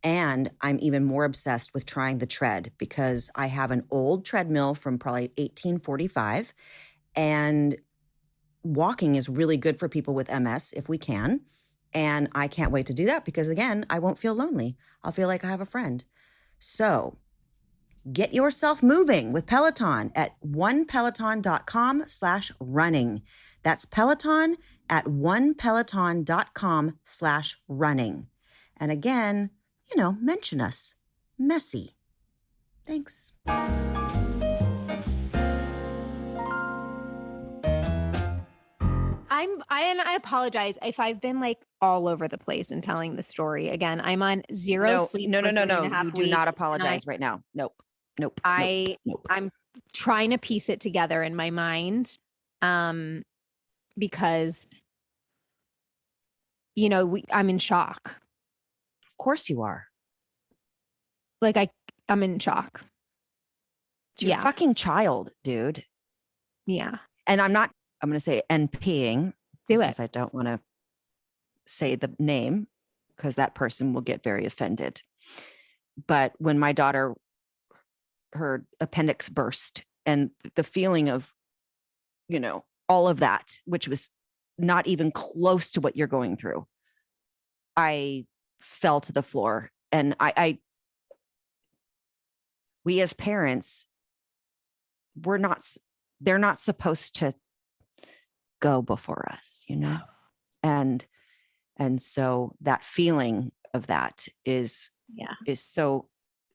And I'm even more obsessed with trying the tread because I have an old treadmill from probably 1845. And walking is really good for people with MS if we can. And I can't wait to do that because, again, I won't feel lonely. I'll feel like I have a friend. So get yourself moving with Peloton at onepeloton.com/running. That's Peloton at onepeloton.com/running. And again, you know, mention us. Messy. Thanks. I apologize if I've been like all over the place in telling the story. Again, I'm on zero sleep. No. for 3.5 You do not weeks, apologize right now. Nope. I'm trying to piece it together in my mind. Because you know, I'm in shock. Of course you are. Like I'm in shock. It's your fucking child, dude. Yeah. And I'm going to say NPing. Do it. Because I don't want to say the name because that person will get very offended. But when my daughter, her appendix burst and the feeling of, you know, all of that, which was not even close to what you're going through, I fell to the floor. And we as parents, they're not supposed to go before us, you know? And so that feeling of that is so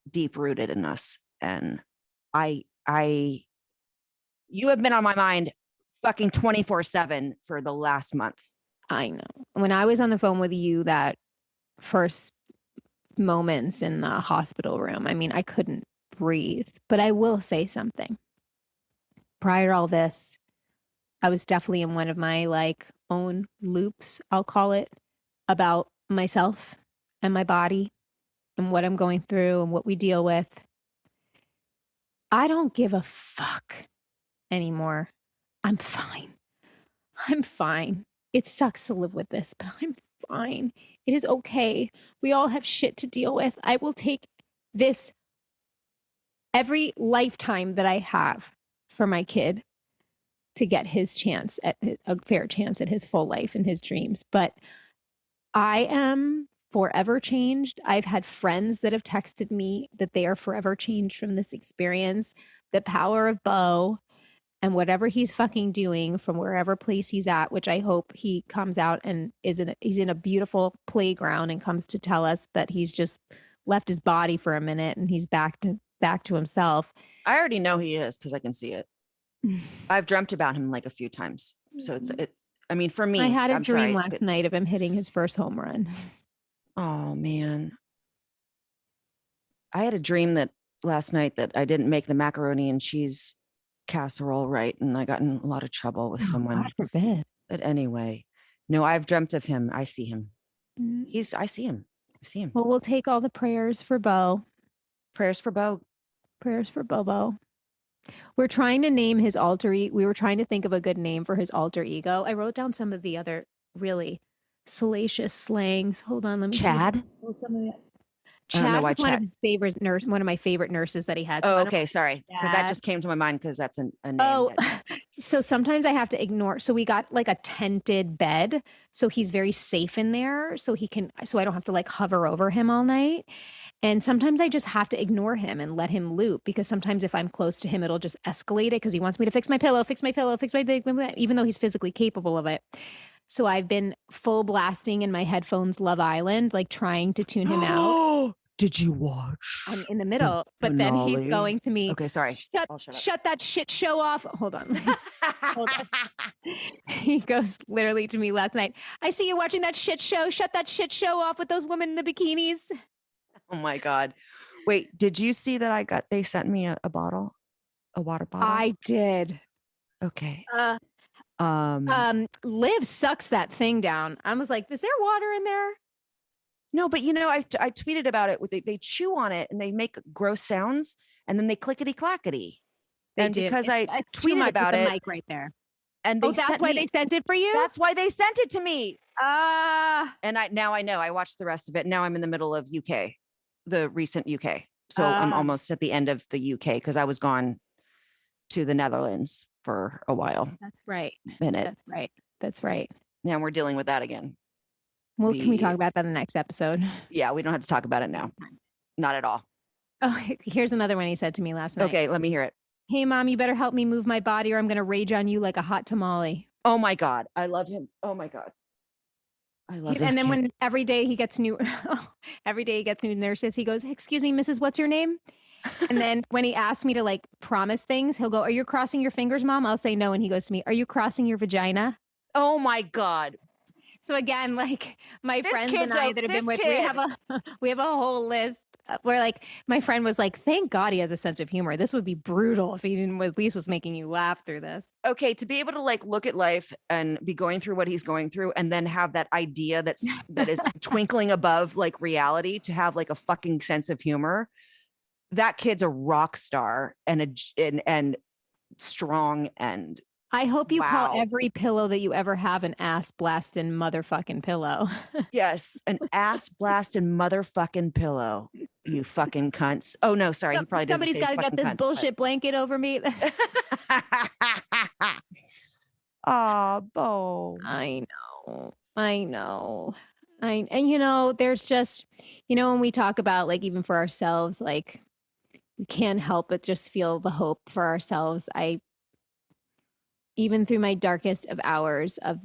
deep rooted in us. And you have been on my mind fucking 24/7 for the last month. I know. When I was on the phone with you, that first moments in the hospital room, I mean, I couldn't breathe. But I will say something. Prior to all this, I was definitely in one of my like own loops, I'll call it, about myself and my body and what I'm going through and what we deal with. I don't give a fuck anymore. I'm fine. I'm fine. It sucks to live with this, but I'm fine. It is okay. We all have shit to deal with. I will take this every lifetime that I have for my kid to get his chance at a fair chance at his full life and his dreams. But I am forever changed. I've had friends that have texted me that they are forever changed from this experience. The power of Beau and whatever he's fucking doing from wherever place he's at, which I hope he comes out and he's in a beautiful playground and comes to tell us that he's just left his body for a minute and he's back to himself. I already know he is because I can see it. I've dreamt about him like a few times. So I mean, for me, I had a dream last night of him hitting his first home run. Oh man. I had a dream that last night that I didn't make the macaroni and cheese casserole right. And I got in a lot of trouble with someone. God forbid. But anyway, no, I've dreamt of him. I see him. I see him. Well, we'll take all the prayers for Beau. Prayers for Beau. Prayers for Bobo. We're trying to name his we were trying to think of a good name for his alter ego. I wrote down some of the other really salacious slangs. Hold on, let me Chad. Chad was one of his favorite one of my favorite nurses that he had. So okay, sorry. Because that just came to my mind because that's a name. Oh, so sometimes I have to ignore. So we got like a tented bed. So he's very safe in there. So I don't have to like hover over him all night. And sometimes I just have to ignore him and let him loop because sometimes if I'm close to him, it'll just escalate it because he wants me to fix my pillow, even though he's physically capable of it. So I've been full blasting in my headphones Love Island, like trying to tune him out. Did you watch? I'm in the middle, but then he's going to me. Okay, sorry. Shut that shit show off. Hold on. Hold on. He goes literally to me last night. I see you're watching that shit show. Shut that shit show off with those women in the bikinis. Oh my God. Wait, did you see that they sent me a bottle, a water bottle? I did. Okay. Liv sucks that thing down. I was like, is there water in there? No, but I tweeted about it. They chew on it and they make gross sounds and then they clickety clackety. And do. because it's tweeted about it, mic right there. And that's why they sent it for you. That's why they sent it to me. And now I know. I watched the rest of it. Now I'm in the middle of UK, the recent UK. So I'm almost at the end of the UK because I was gone to the Netherlands for a while. That's right. That's right. Now we're dealing with that again. Well, can we talk about that in the next episode? Yeah, we don't have to talk about it now. Not at all. Oh, here's another one he said to me last night. Okay, let me hear it. Hey, Mom, you better help me move my body or I'm going to rage on you like a hot tamale. Oh, my God. I love him. Oh, my God. I love this And then kid. when every day he gets new nurses, he goes, excuse me, Mrs. What's your name? And then when he asks me to like promise things, he'll go, are you crossing your fingers, Mom? I'll say no. And he goes to me, are you crossing your vagina? Oh, my God. So again, like my friends and I that have been with, we have a whole list where like my friend was like, thank God he has a sense of humor. This would be brutal if he didn't, at least was making you laugh through this. Okay. To be able to like look at life and be going through what he's going through and then have that idea that is twinkling above like reality, to have like a fucking sense of humor. That kid's a rock star and strong. And I hope you call every pillow that you ever have an ass blasting motherfucking pillow. Yes, an ass blasting motherfucking pillow. You fucking cunts. Oh no, sorry. He probably doesn't. Somebody's got to get this bullshit blanket over me. Oh, Beau. I know. And there's just, when we talk about like even for ourselves, like we can't help but just feel the hope for ourselves. Even through my darkest of hours of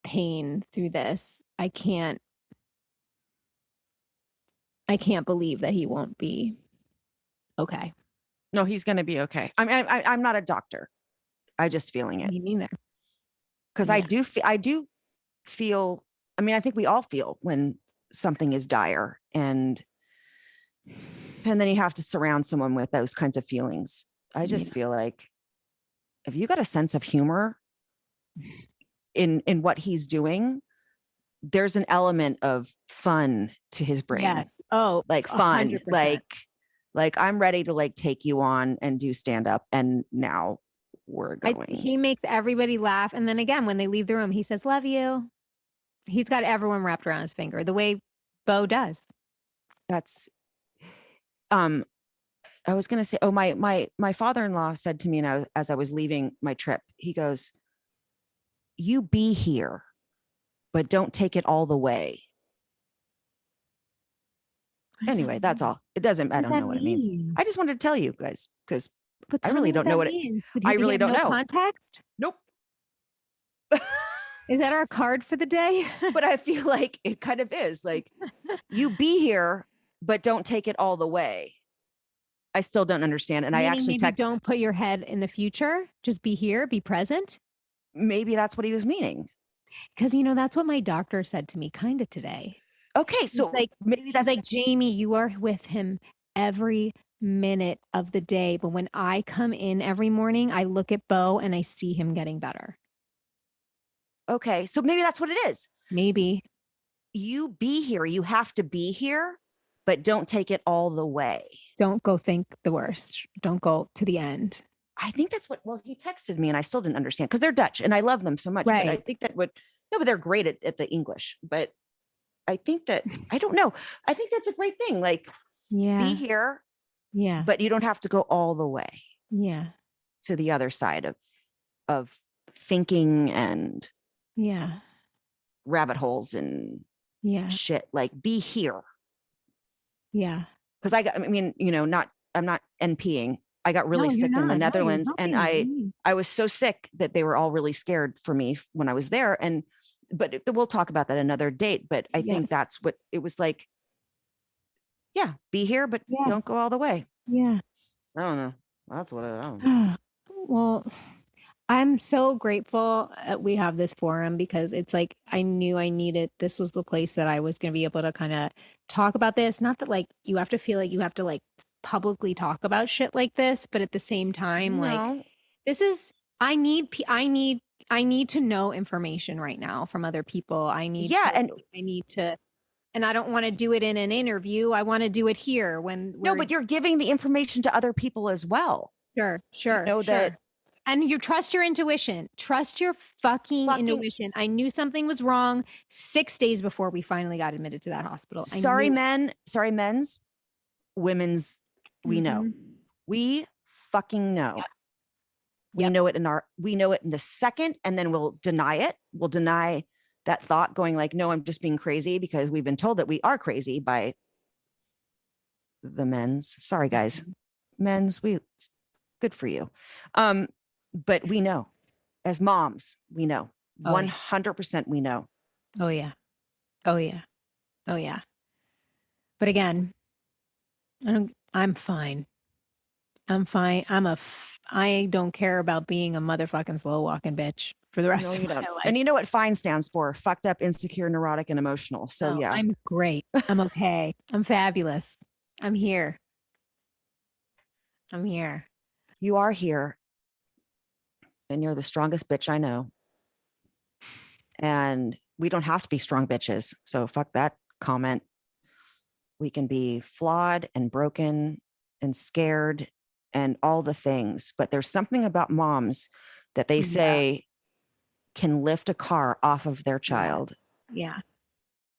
pain through this, I can't believe that he won't be okay. No, he's going to be okay. I'm not a doctor. I'm just feeling it. Me neither. Because I do feel, I think we all feel when something is dire and then you have to surround someone with those kinds of feelings. I just feel like, if you got a sense of humor in what he's doing, there's an element of fun to his brain. Yes. Oh, like fun. 100%. Like I'm ready to like take you on and do stand up. And now we're going. He makes everybody laugh. And then again, when they leave the room, he says, love you. He's got everyone wrapped around his finger the way Beau does. That's, I was going to say, my father-in-law said to me, and as I was leaving my trip, he goes, you be here, but don't take it all the way. Anyway, that's all. It doesn't, I don't know what it means. I just wanted to tell you guys, because I really don't know what it means. I really don't know. Context? Nope. Is that our card for the day? But I feel like it kind of is like, you be here, but don't take it all the way. I still don't understand. And Meaning I actually don't put your head in the future. Just be here, be present. Maybe that's what he was meaning. Because, that's what my doctor said to me kind of today. Okay. So maybe that's like, Jamie, you are with him every minute of the day. But when I come in every morning, I look at Beau and I see him getting better. Okay. So maybe that's what it is. Maybe. You be here. You have to be here, but don't take it all the way. Don't go think the worst. Don't go to the end. I think that's he texted me and I still didn't understand because they're Dutch and I love them so much. Right. But I think but they're great at the English. But I think that, I don't know. I think that's a great thing. Like, be here. Yeah. But you don't have to go all the way. Yeah. To the other side of thinking and rabbit holes and shit. Like, be here. Yeah. Because I'm not NPing. I got really sick in the Netherlands and I was so sick that they were all really scared for me when I was there. But we'll talk about that another date. But I think that's what it was like. Yeah. Be here, but Yeah. don't go all the way. Yeah. I don't know. That's what I don't know. Well, I'm so grateful we have this forum because it's like I knew I needed this was the place that I was going to be able to kind of talk about this. Not that like you have to feel like you have to like publicly talk about shit like this, but at the same time, like No. this is I need to know information right now from other people. I need to and I don't want to do it in an interview. I want to do it here when No, we're but you're giving the information to other people as well. sure. That And you trust your intuition. Trust your fucking intuition. I knew something was wrong 6 days before we finally got admitted to that hospital. Sorry, men's, women's, we know. We fucking know. We know it in the second, and then we'll deny it. We'll deny that thought going like, no, I'm just being crazy because we've been told that we are crazy by the men's. Sorry, guys. Men's, good for you. But we know as moms, we know 100% we know. Oh yeah. But again, I'm fine. I don't care about being a motherfucking slow walking bitch for the rest of my life. And you know what FINE stands for? Fucked up, insecure, neurotic, and emotional. So yeah. I'm great. I'm okay. I'm fabulous. I'm here. You are here. And you're the strongest bitch I know. And we don't have to be strong bitches. So fuck that comment. We can be flawed and broken and scared and all the things. But there's something about moms that they say can lift a car off of their child. Yeah.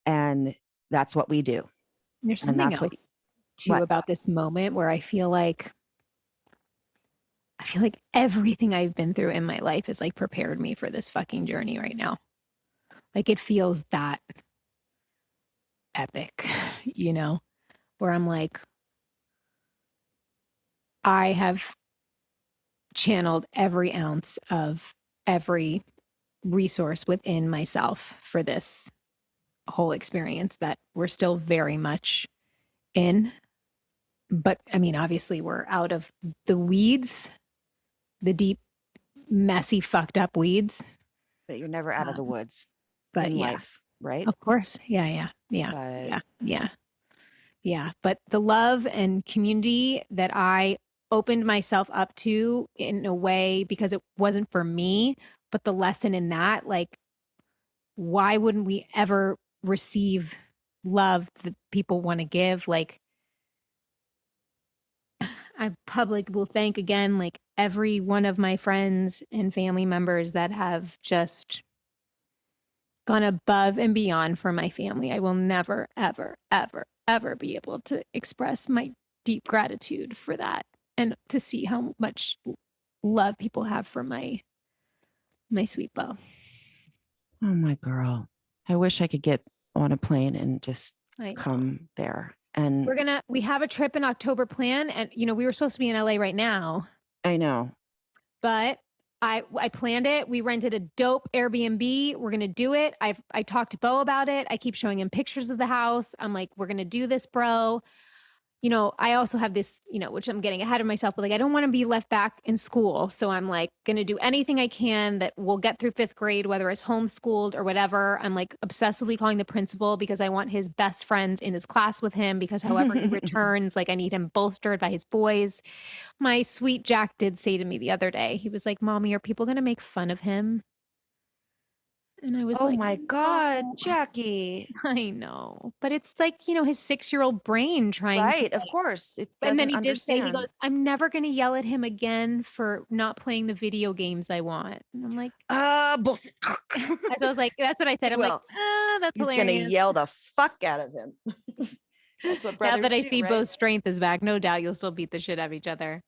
And that's what we do. There's something else too about this moment where I feel like everything I've been through in my life has like prepared me for this fucking journey right now. Like it feels that epic, you know, where I'm like, I have channeled every ounce of every resource within myself for this whole experience that we're still very much in. But I mean, obviously we're out of the weeds, the deep, messy, fucked up weeds. But you're never out of the woods in life, right? Of course. Yeah. But the love and community that I opened myself up to in a way, because it wasn't for me, but the lesson in that, like, why wouldn't we ever receive love that people want to give? Like, I will thank again, like every one of my friends and family members that have just gone above and beyond for my family. I will never, ever, ever, ever be able to express my deep gratitude for that, and to see how much love people have for my sweet Beau. Oh my girl. I wish I could get on a plane and just come there. And we have a trip in October planned, and you know, we were supposed to be in LA right now. I know. But I planned it. We rented a dope Airbnb. We're going to do it. I talked to Beau about it. I keep showing him pictures of the house. I'm like, we're going to do this, bro. You know, I also have this, you know, which I'm getting ahead of myself, but like, I don't want to be left back in school. So I'm like going to do anything I can that will get through 5th grade, whether it's homeschooled or whatever. I'm like obsessively calling the principal because I want his best friends in his class with him, because however he returns, like I need him bolstered by his boys. My sweet Jack did say to me the other day, he was like, Mommy, are people going to make fun of him? And I was like, oh my God, Jackie. I know. But it's like, you know, his 6-year-old brain trying to. Right, of course. And then he did say, he goes, I'm never going to yell at him again for not playing the video games I want. And I'm like, bullshit. So I was like, that's what I said. I'm like, that's hilarious. He's going to yell the fuck out of him. That's what brothers do. Now that I see Beau's strength is back, no doubt you'll still beat the shit out of each other.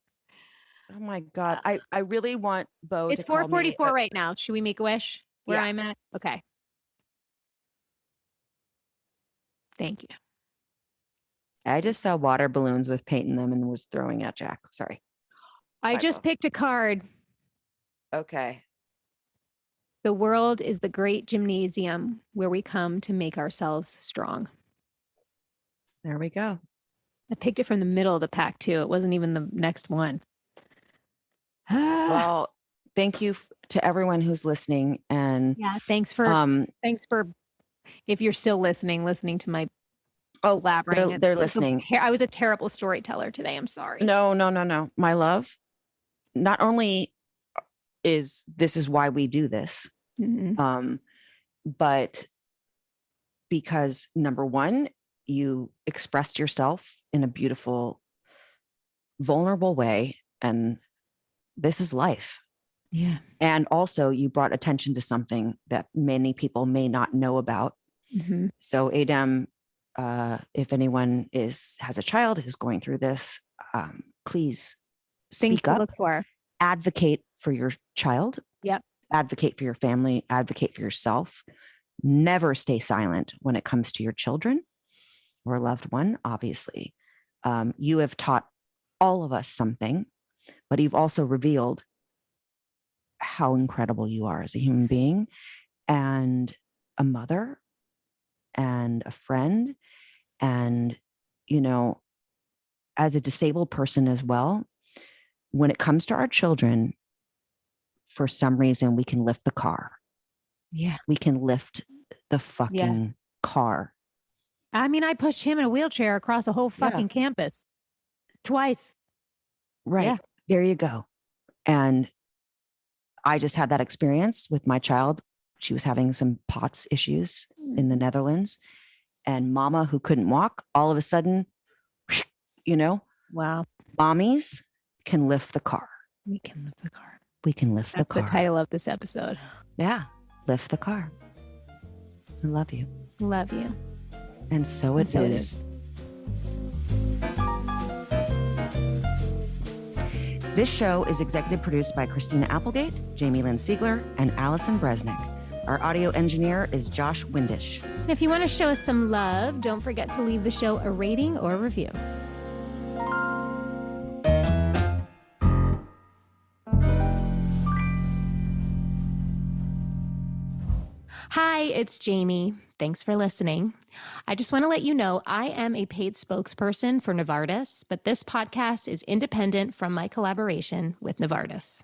Oh my God. I really want Beau to call me. It's 4:44 right now. Should we make a wish? Where I'm at? Okay. Thank you. I just saw water balloons with paint in them and was throwing at Jack. Sorry. I just picked a card. Okay. The world is the great gymnasium where we come to make ourselves strong. There we go. I picked it from the middle of the pack too. It wasn't even the next one. Well, thank you to everyone who's listening. And yeah, thanks for if you're still listening to my blabbering. They're listening. I was a terrible storyteller today. I'm sorry. No. My love, not only this is why we do this, but because number one, you expressed yourself in a beautiful, vulnerable way. And this is life. Yeah. And also you brought attention to something that many people may not know about. So Adam, if anyone has a child who's going through this, please speak up, advocate for your child. Yep. Advocate for your family, advocate for yourself. Never stay silent when it comes to your children or a loved one. Obviously, you have taught all of us something, but you've also revealed how incredible you are as a human being and a mother and a friend. And, as a disabled person as well, when it comes to our children, for some reason, we can lift the car. Yeah. We can lift the fucking car. I mean, I pushed him in a wheelchair across a whole fucking campus twice. Right. Yeah. There you go. And I just had that experience with my child. She was having some POTS issues in the Netherlands, and mama, who couldn't walk, all of a sudden, wow. Mommies can lift the car. We can lift the car. We can lift the car. That's the title of this episode. Yeah. Lift the car. I love you. Love you. And so it is. This show is executive produced by Christina Applegate, Jamie-Lynn Sigler, and Allison Bresnick. Our audio engineer is Josh Windisch. And if you want to show us some love, don't forget to leave the show a rating or a review. Hi, it's Jamie. Thanks for listening. I just want to let you know I am a paid spokesperson for Novartis, but this podcast is independent from my collaboration with Novartis.